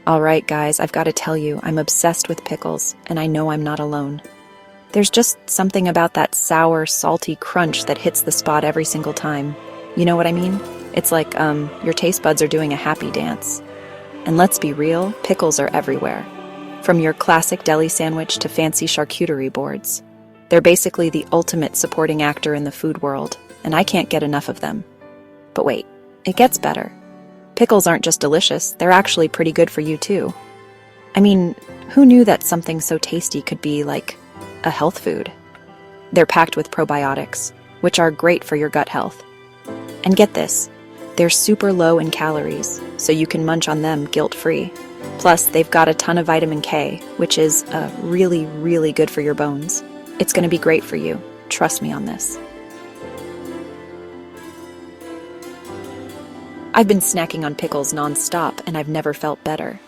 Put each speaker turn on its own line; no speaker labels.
All right, guys, I've got to tell you, I'm obsessed with pickles, and I know I'm not alone. There's just something about that sour, salty crunch that hits the spot every single time. You know what I mean? It's like, your taste buds are doing a happy dance. And let's be real, pickles are everywhere. From your classic deli sandwich to fancy charcuterie boards. They're basically the ultimate supporting actor in the food world, and I can't get enough of them. But wait, it gets better. Pickles aren't just delicious, they're actually pretty good for you too. I mean, who knew that something so tasty could be like a health food? They're packed with probiotics, which are great for your gut health. And get this, they're super low in calories, so you can munch on them guilt-free. Plus, they've got a ton of vitamin K, which is really, really good for your bones. It's going to be great for you. Trust me on this. I've been snacking on pickles non-stop, and I've never felt better.